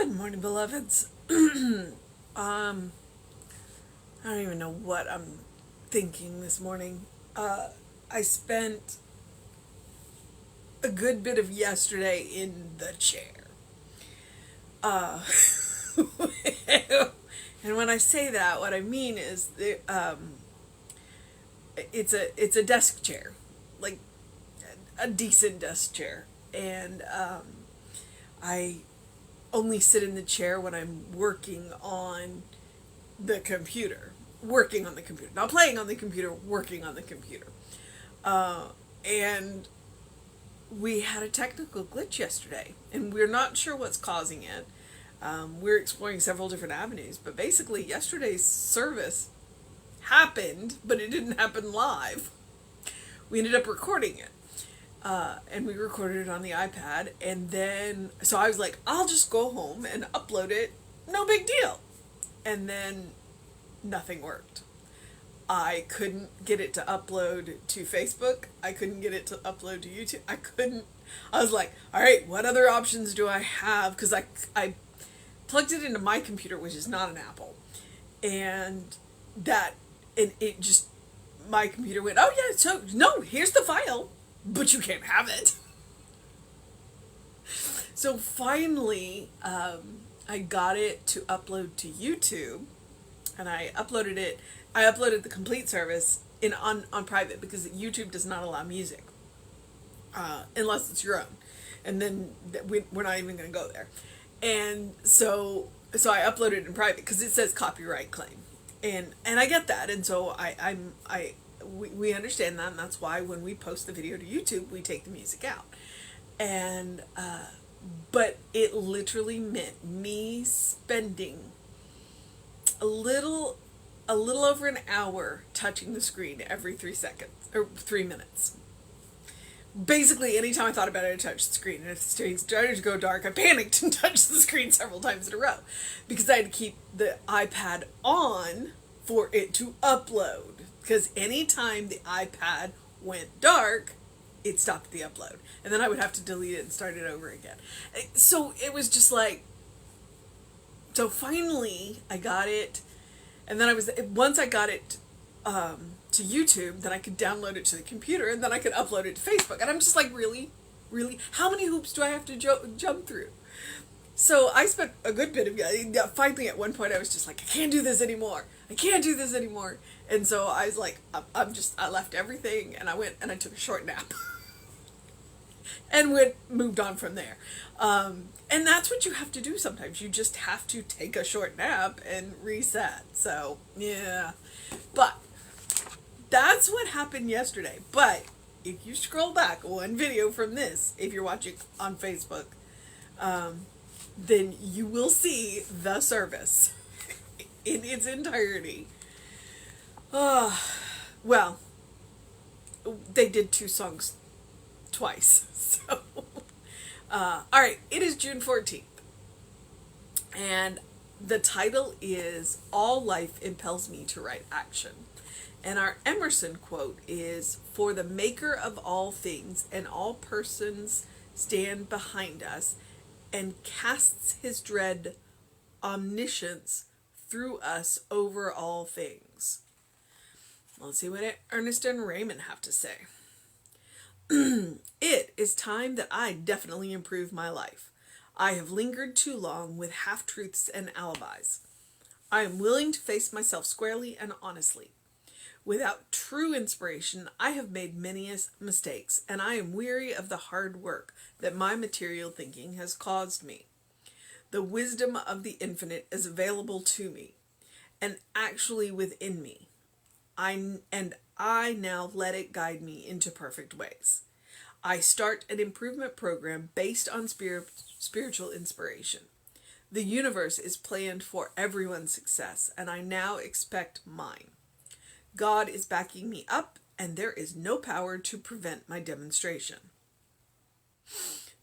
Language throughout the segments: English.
Good morning, beloveds. I don't even know what I'm thinking this morning. I spent a good bit of yesterday in the chair. Uh, and when I say that, what I mean is it's a desk chair, like a decent desk chair, and I only sit in the chair when I'm working on the computer, not playing on the computer, working on the computer. And we had a technical glitch yesterday, and we're not sure what's causing it. We're exploring several different avenues, but basically, yesterday's service happened, but it didn't happen live. We ended up recording it. And we recorded it on the iPad, and then, so I was like, I'll just go home and upload it, no big deal. And then nothing worked. I couldn't get it to upload to Facebook. I couldn't get it to upload to YouTube. I was like, all right, what other options do I have? Because I plugged it into my computer, which is not an Apple. And it just, my computer went, oh yeah, so, no, here's the file, but you can't have it. So finally, I got it to upload to YouTube, and I uploaded the complete service on private, because YouTube does not allow music unless it's your own, and then we're not even going to go there. And so I uploaded it in private because it says copyright claim, and I get that, and so we understand that, and that's why when we post the video to YouTube, we take the music out. And but it literally meant me spending a little over an hour touching the screen every 3 seconds or 3 minutes. Basically, anytime I thought about it, I touched the screen, and if it started to go dark, I panicked and touched the screen several times in a row, because I had to keep the iPad on for it to upload, because anytime the iPad went dark, it stopped the upload, and then I would have to delete it and start it over again. So it was just like, so finally I got it, and then once I got it to YouTube, then I could download it to the computer, and then I could upload it to Facebook. And I'm just like, really? How many hoops do I have to jump through? So I spent a good bit of, finally at one point I was just like, I can't do this anymore. And so I was like, I left everything, and I went and I took a short nap. And moved on from there. And that's what you have to do sometimes. You just have to take a short nap and reset. So, yeah. But that's what happened yesterday. But if you scroll back one video from this, if you're watching on Facebook, then you will see the service in its entirety. Well, they did 2 songs twice. So, all right, it is June 14th. And the title is All Life Impels Me to Right Action. And our Emerson quote is, "For the maker of all things and all persons stand behind us, and casts his dread omniscience through us over all things." Let's see what Ernest and Raymond have to say. "It is time that I definitely improve my life. I have lingered too long with half-truths and alibis. I am willing to face myself squarely and honestly. Without true inspiration, I have made many mistakes, and I am weary of the hard work that my material thinking has caused me. The wisdom of the infinite is available to me, and actually within me. I now let it guide me into perfect ways. I start an improvement program based on spiritual inspiration. The universe is planned for everyone's success, and I now expect mine. God is backing me up, and there is no power to prevent my demonstration.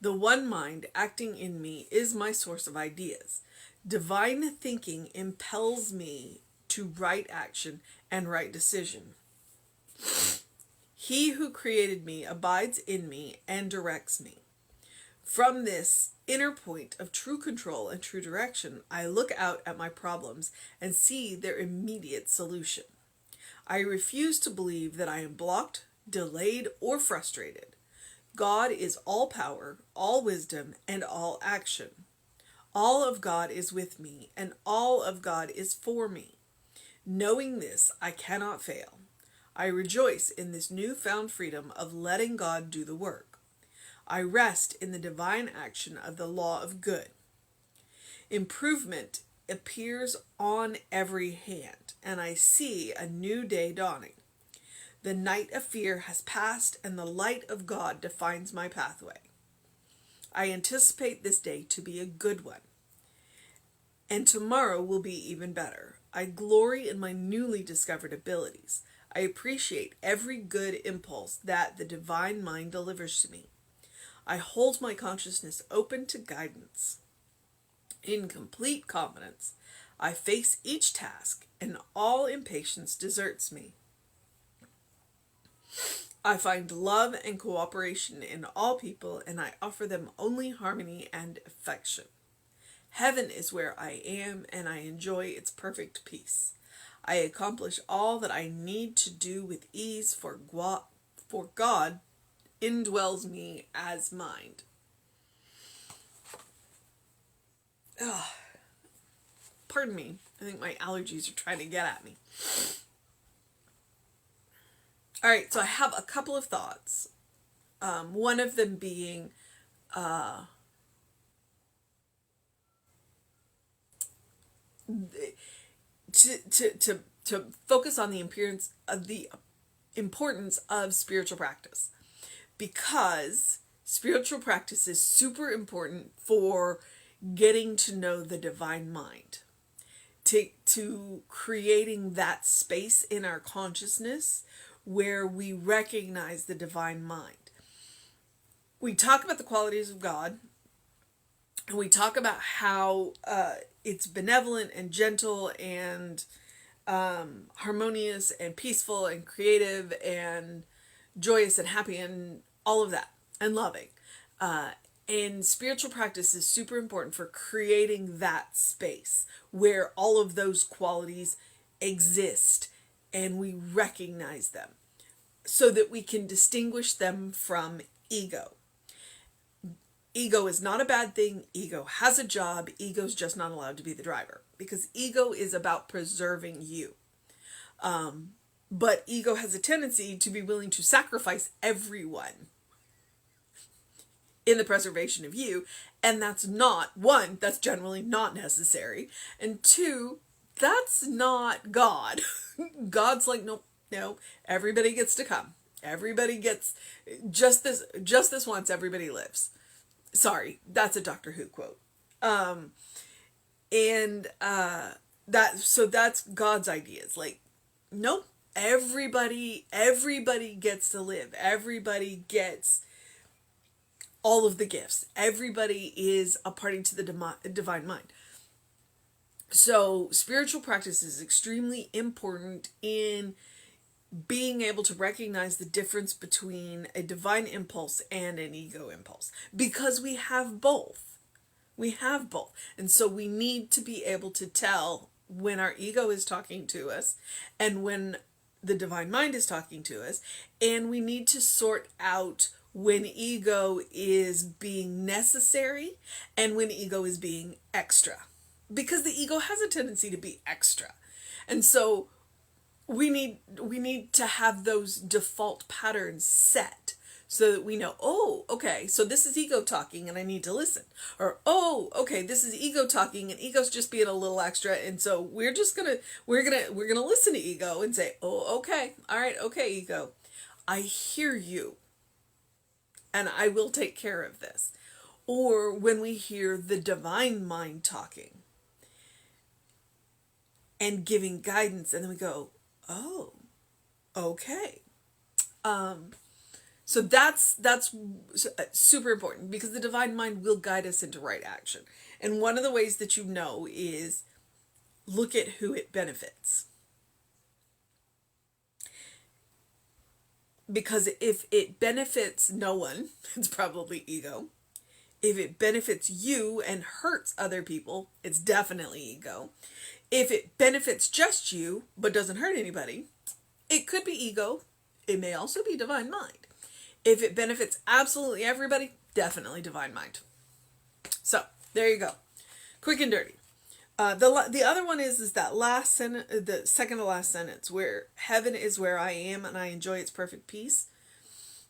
The one mind acting in me is my source of ideas. Divine thinking impels me to right action and right decision. He who created me abides in me and directs me. From this inner point of true control and true direction, I look out at my problems and see their immediate solution. I refuse to believe that I am blocked, delayed, or frustrated. God is all power, all wisdom, and all action. All of God is with me, and all of God is for me. Knowing this, I cannot fail. I rejoice in this newfound freedom of letting God do the work. I rest in the divine action of the law of good. Improvement appears on every hand, and I see a new day dawning. The night of fear has passed, and the light of God defines my pathway. I anticipate this day to be a good one, and tomorrow will be even better. I glory in my newly discovered abilities. I appreciate every good impulse that the divine mind delivers to me. I hold my consciousness open to guidance. In complete confidence, I face each task, and all impatience deserts me. I find love and cooperation in all people, and I offer them only harmony and affection. Heaven is where I am, and I enjoy its perfect peace. I accomplish all that I need to do with ease, for God indwells me as mind. Ugh. Pardon me. I think my allergies are trying to get at me. All right, so I have a couple of thoughts. One of them being to focus on the importance of spiritual practice, because spiritual practice is super important for getting to know the divine mind, to creating that space in our consciousness where we recognize the divine mind. We talk about the qualities of God, and we talk about how it's benevolent and gentle and harmonious and peaceful and creative and joyous and happy and all of that and loving. And spiritual practice is super important for creating that space where all of those qualities exist and we recognize them so that we can distinguish them from ego. Ego is not a bad thing. Ego has a job. Ego's just not allowed to be the driver, because ego is about preserving you. But ego has a tendency to be willing to sacrifice everyone in the preservation of you. And that's not, one, that's generally not necessary. And two, that's not God. God's like, no, everybody gets to come. Everybody gets just this once, everybody lives. Sorry, that's a Doctor Who quote. That's God's ideas. Like, nope, everybody gets to live. Everybody gets all of the gifts. Everybody is a party to the divine mind. So spiritual practice is extremely important in being able to recognize the difference between a divine impulse and an ego impulse, because we have both. And so we need to be able to tell when our ego is talking to us and when the divine mind is talking to us, and we need to sort out when ego is being necessary and when ego is being extra, because the ego has a tendency to be extra. And so we need to have those default patterns set so that we know, oh, okay, so this is ego talking and I need to listen. Or, oh, okay, this is ego talking and ego's just being a little extra, and so we're gonna listen to ego and say, oh, okay, all right, okay, ego, I hear you and I will take care of this. Or when we hear the divine mind talking and giving guidance, and then we go, oh, okay. So that's super important, because the divine mind will guide us into right action. And one of the ways that you know is look at who it benefits. Because if it benefits no one, it's probably ego. If it benefits you and hurts other people, it's definitely ego. If it benefits just you but doesn't hurt anybody, it could be ego. It may also be divine mind. If it benefits absolutely everybody, definitely divine mind. So there you go, quick and dirty. The other one is that last sentence, the second to last sentence, where heaven is where I am and I enjoy its perfect peace.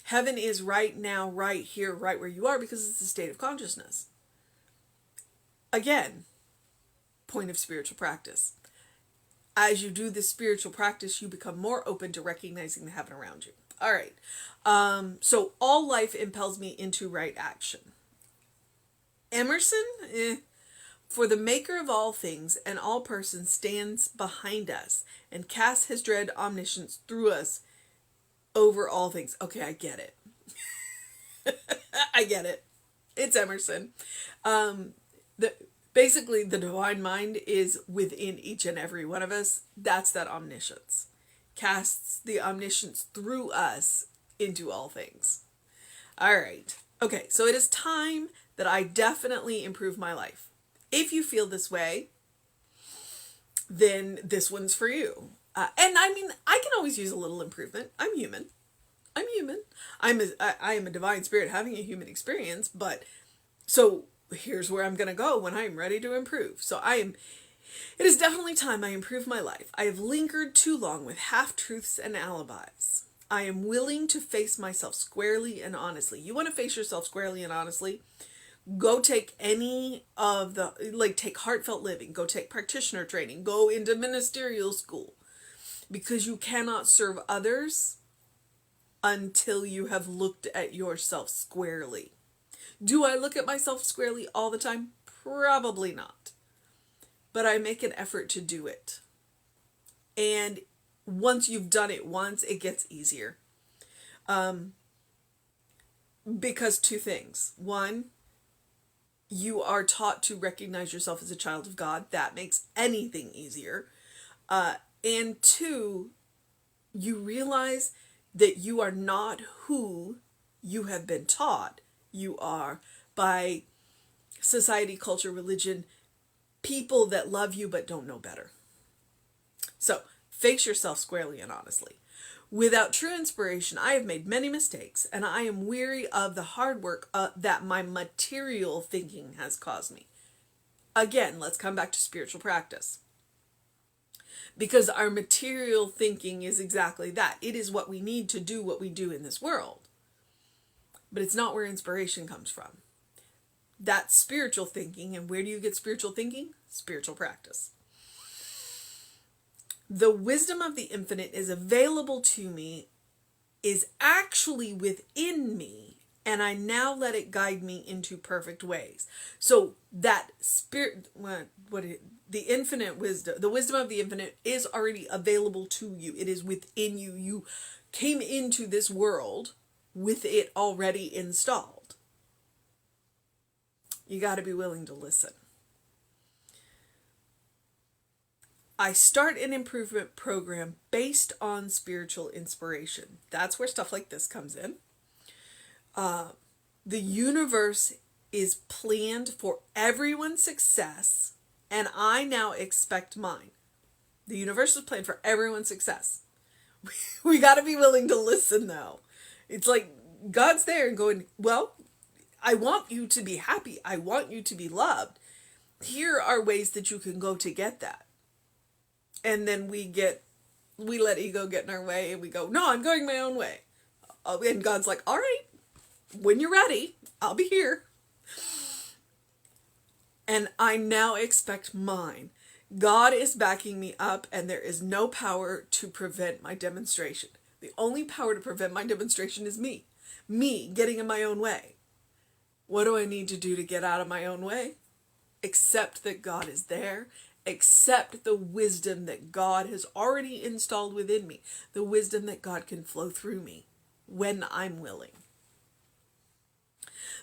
Heaven is right now, right here, right where you are, because it's a state of consciousness. Again, point of spiritual practice. As you do this spiritual practice, you become more open to recognizing the heaven around you. All right. So all life impels me into right action. Emerson, for the maker of all things and all persons stands behind us and casts his dread omniscience through us over all things. Okay, I get it. I get it. It's Emerson. Basically, the divine mind is within each and every one of us. That's that omniscience. Casts the omniscience through us into all things. All right. Okay, so it is time that I definitely improve my life. If you feel this way, then this one's for you. And I mean, I can always use a little improvement. I'm human. I am a divine spirit having a human experience, but so here's where I'm going to go when I'm ready to improve. It is definitely time I improve my life. I have lingered too long with half-truths and alibis. I am willing to face myself squarely and honestly. You want to face yourself squarely and honestly? Go take any of take heartfelt living, go take practitioner training, go into ministerial school, because you cannot serve others until you have looked at yourself squarely. Do I look at myself squarely all the time? Probably not. But I make an effort to do it. And once you've done it once, it gets easier. Because two things. One, you are taught to recognize yourself as a child of God. That makes anything easier. And two, you realize that you are not who you have been taught you are by society, culture, religion, people that love you but don't know better. So face yourself squarely and honestly. Without true inspiration, I have made many mistakes, and I am weary of the hard work that my material thinking has caused me. Again, let's come back to spiritual practice. Because our material thinking is exactly that. It is what we need to do what we do in this world. But it's not where inspiration comes from. That's spiritual thinking. And where do you get spiritual thinking? Spiritual practice. The wisdom of the infinite is available to me, is actually within me, and I now let it guide me into perfect ways. So that the infinite wisdom, the wisdom of the infinite is already available to you. It is within you. You came into this world with it already installed. You got to be willing to listen. I start an improvement program based on spiritual inspiration. That's where stuff like this comes in. The universe is planned for everyone's success, and I now expect mine. The universe is planned for everyone's success. We got to be willing to listen, though. It's like God's there and going, well, I want you to be happy. I want you to be loved. Here are ways that you can go to get that. And then we let ego get in our way and we go, no, I'm going my own way. And God's like, all right, when you're ready, I'll be here. And I now expect mine. God is backing me up, and there is no power to prevent my demonstration. The only power to prevent my demonstration is me. Me getting in my own way. What do I need to do to get out of my own way? Accept that God is there. Accept the wisdom that God has already installed within me. The wisdom that God can flow through me when I'm willing.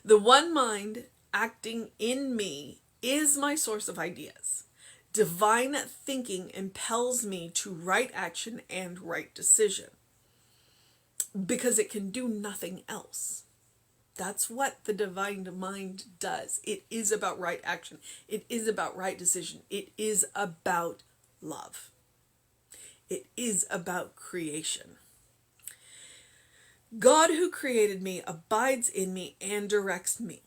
The one mind acting in me is my source of ideas. Divine thinking impels me to right action and right decision, because it can do nothing else. That's what the divine mind does. It is about right action. It is about right decision. It is about love. It is about creation. God who created me abides in me and directs me.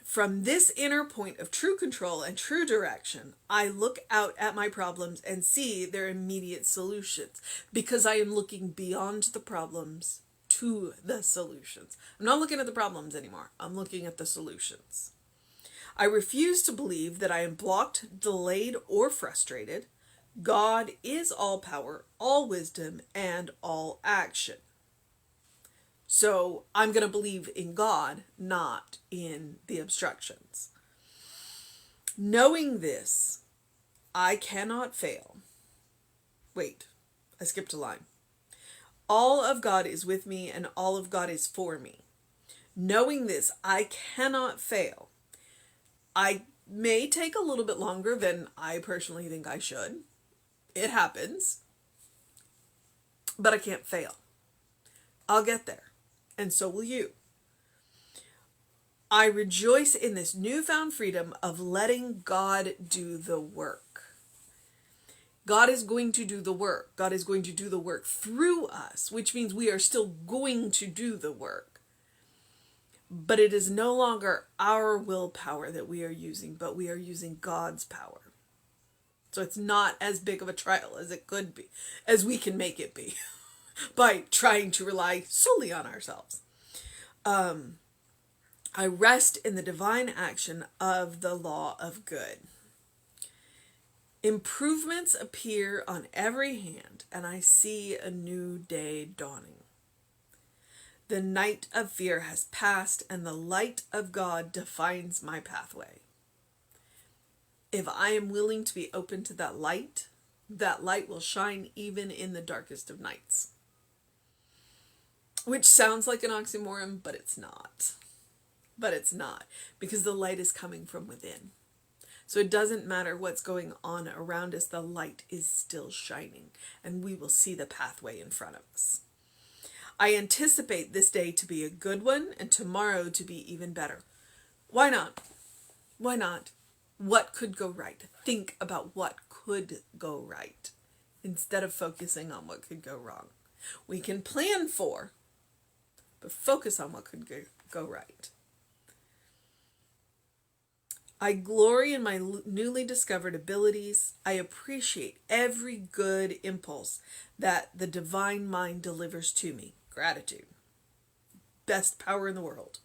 From this inner point of true control and true direction, I look out at my problems and see their immediate solutions because I am looking beyond the problems to the solutions. I'm not looking at the problems anymore. I'm looking at the solutions. I refuse to believe that I am blocked, delayed, or frustrated. God is all power, all wisdom, and all action. So I'm going to believe in God, not in the obstructions. Knowing this, I cannot fail. Wait, I skipped a line. All of God is with me and all of God is for me. Knowing this, I cannot fail. I may take a little bit longer than I personally think I should. It happens. But I can't fail. I'll get there. And so will you. I rejoice in this newfound freedom of letting God do the work. God is going to do the work. God is going to do the work through us, which means we are still going to do the work. But it is no longer our willpower that we are using, but we are using God's power. So it's not as big of a trial as it could be, as we can make it be, by trying to rely solely on ourselves. I rest in the divine action of the law of good. Improvements appear on every hand, and I see a new day dawning. The night of fear has passed, and the light of God defines my pathway. If I am willing to be open to that light will shine even in the darkest of nights. Which sounds like an oxymoron, but it's not. But it's not, because the light is coming from within. So it doesn't matter what's going on around us, the light is still shining, and we will see the pathway in front of us. I anticipate this day to be a good one, and tomorrow to be even better. Why not? Why not? What could go right? Think about what could go right, instead of focusing on what could go wrong. We can plan for, but focus on what could go right. I glory in my newly discovered abilities. I appreciate every good impulse that the divine mind delivers to me. Gratitude. Best power in the world.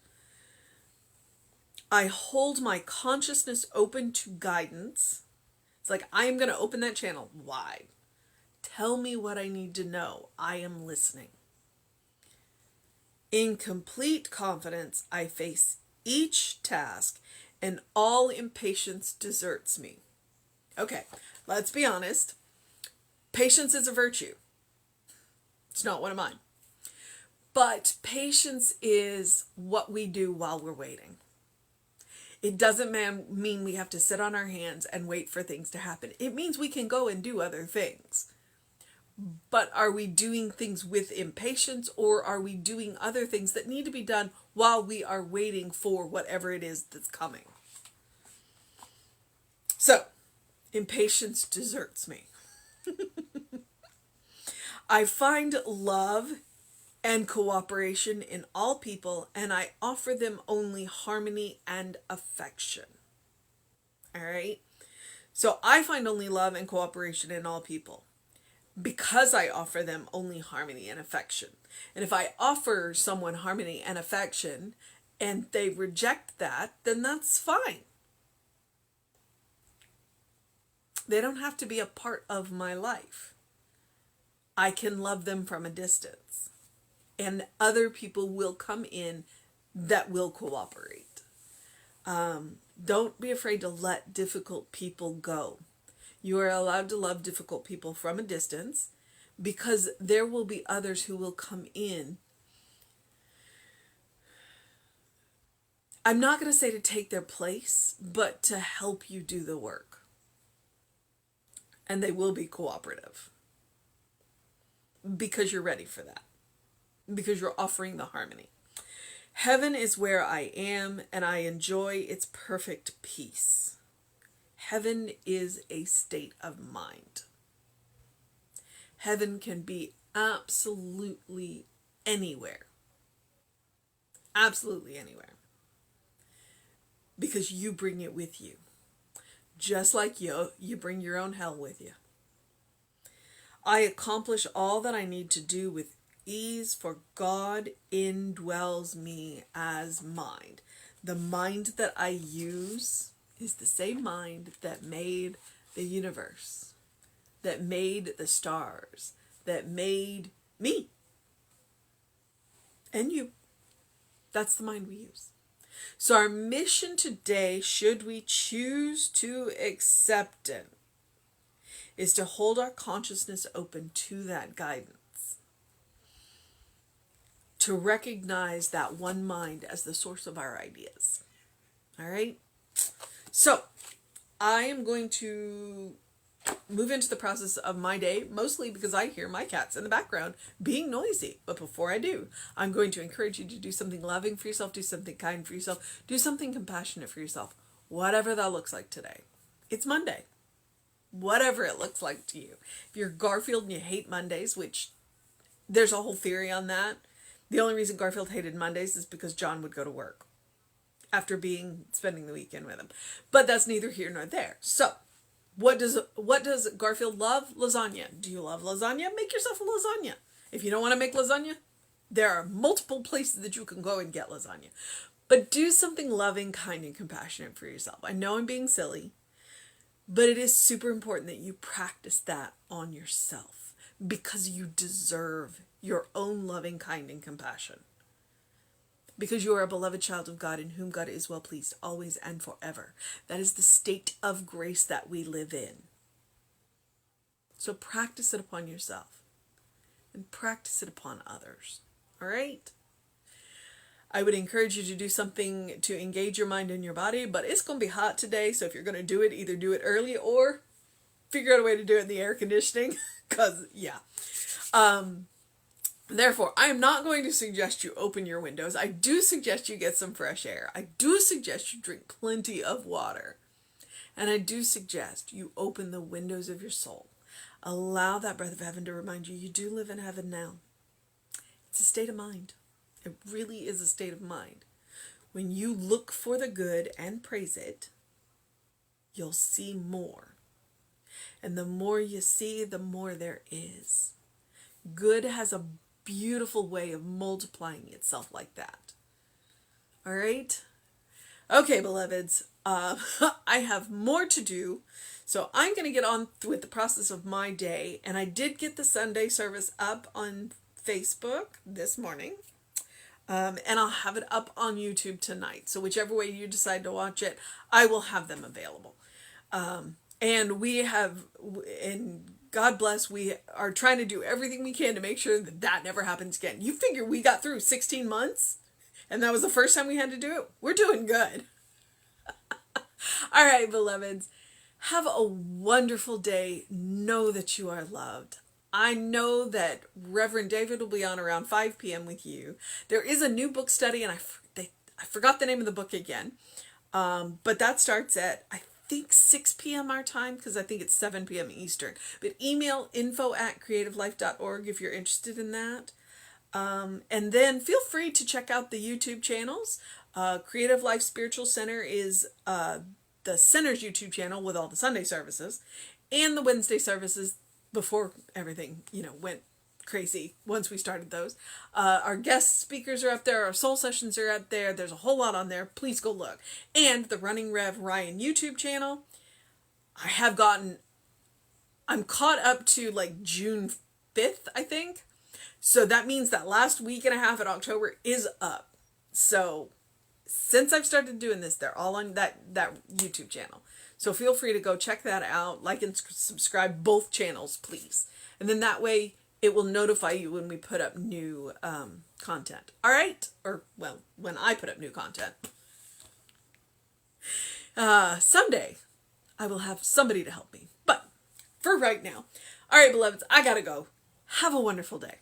I hold my consciousness open to guidance. It's like I am going to open that channel wide. Tell me what I need to know. I am listening. In complete confidence, I face each task, and all impatience deserts me. Okay, let's be honest. Patience is a virtue. It's not one of mine. But patience is what we do while we're waiting. It doesn't mean we have to sit on our hands and wait for things to happen. It means we can go and do other things. But are we doing things with impatience, or are we doing other things that need to be done while we are waiting for whatever it is that's coming? So, impatience deserts me. I find love and cooperation in all people, and I offer them only harmony and affection. All right? So I find only love and cooperation in all people, because I offer them only harmony and affection. And if I offer someone harmony and affection and they reject that, then that's fine. They don't have to be a part of my life. I can love them from a distance. And other people will come in that will cooperate. Don't be afraid to let difficult people go. You are allowed to love difficult people from a distance, because there will be others who will come in. I'm not going to say to take their place, but to help you do the work. And they will be cooperative, because you're ready for that, because you're offering the harmony. Heaven is where I am, and I enjoy its perfect peace. Heaven is a state of mind. Heaven can be absolutely anywhere. Absolutely anywhere. Because you bring it with you. Just like you bring your own hell with you. I accomplish all that I need to do with ease, for God indwells me as mind. The mind that I use is the same mind that made the universe, that made the stars, that made me and you. That's the mind we use. So our mission today, should we choose to accept it, is to hold our consciousness open to that guidance. To recognize that one mind as the source of our ideas. All right? So, I am going to move into the process of my day, mostly because I hear my cats in the background being noisy. But before I do, I'm going to encourage you to do something loving for yourself, do something kind for yourself, do something compassionate for yourself, whatever that looks like today. It's Monday. Whatever it looks like to you. If you're Garfield and you hate Mondays, which there's a whole theory on that. The only reason Garfield hated Mondays is because John would go to work after spending the weekend with him. But that's neither here nor there. So, what does Garfield love? Lasagna. Do you love lasagna? Make yourself a lasagna. If you don't want to make lasagna, there are multiple places that you can go and get lasagna. But do something loving, kind, and compassionate for yourself. I know I'm being silly, but it is super important that you practice that on yourself because you deserve your own loving, kind, and compassion. Because you are a beloved child of God in whom God is well pleased, always and forever. That is the state of grace that we live in. So practice it upon yourself and practice it upon others. All right? I would encourage you to do something to engage your mind and your body, but it's going to be hot today, so if you're going to do it, either do it early or figure out a way to do it in the air conditioning, because, yeah. Therefore, I am not going to suggest you open your windows. I do suggest you get some fresh air. I do suggest you drink plenty of water. And I do suggest you open the windows of your soul. Allow that breath of heaven to remind you, you do live in heaven now. It's a state of mind. It really is a state of mind. When you look for the good and praise it, you'll see more. And the more you see, the more there is. Good has a beautiful way of multiplying itself like that. All right? Okay, beloveds. I have more to do. So I'm going to get on with the process of my day. And I did get the Sunday service up on Facebook this morning. And I'll have it up on YouTube tonight. So whichever way you decide to watch it, I will have them available. And we have, and God bless, we are trying to do everything we can to make sure that that never happens again. You figure we got through 16 months, and that was the first time we had to do it. We're doing good. All right, beloveds. Have a wonderful day. Know that you are loved. I know that Reverend David will be on around 5 p.m. with you. There is a new book study, and I forgot the name of the book again. But that starts at, I think, 6 p.m. our time, because I think it's 7 p.m. Eastern. But email info@creativelife.org if you're interested in that. And then feel free to check out the YouTube channels. Creative Life Spiritual Center is the center's YouTube channel with all the Sunday services, and the Wednesday services before everything, went crazy once we started those. Our guest speakers are up there. Our soul sessions are up there. There's a whole lot on there. Please go look. And the Running Rev Ryan YouTube channel. I'm caught up to like June 5th, I think. So that means that last week and a half in October is up. So since I've started doing this, they're all on that YouTube channel. So feel free to go check that out. Like and subscribe both channels, please. And then that way it will notify you when we put up new content. All right? Or, well, when I put up new content. Someday I will have somebody to help me. But for right now. All right, beloveds, I gotta go. Have a wonderful day.